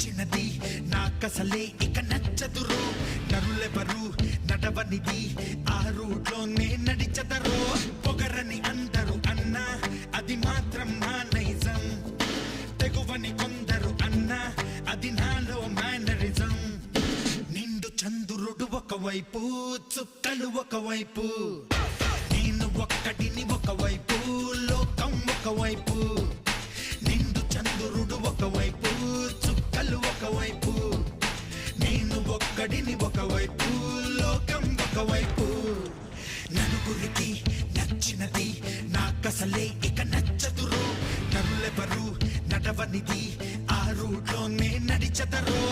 నచ్చినది నాకసలే ఇక నచ్చదురో నరులెవరు నడవనిది ఆ రూట్లోనే నడిచదరో పొగరని అందరూ అన్నా అది మాత్రం నా నైజం తెగువని కొందరు అన్నా అది నాలో మేనరిజం నిండు చంద్రుడు ఒకవైపు చుక్కలు ఒకవైపు నేను ఒక్కడిని ఒకవైపు లోకం ఒకవైపు నిండు చంద్రుడు ఒకవైపు చుక్కలు ఒకవైపు నేను ఒక్కడిని ఒకవైపు లోకం ఒకవైపు నలుగురికి నచ్చినది నాకసలే ఇక నచ్చదురో నరులెవరు నడవనిది ఆ రూట్లోనే నడిచదరో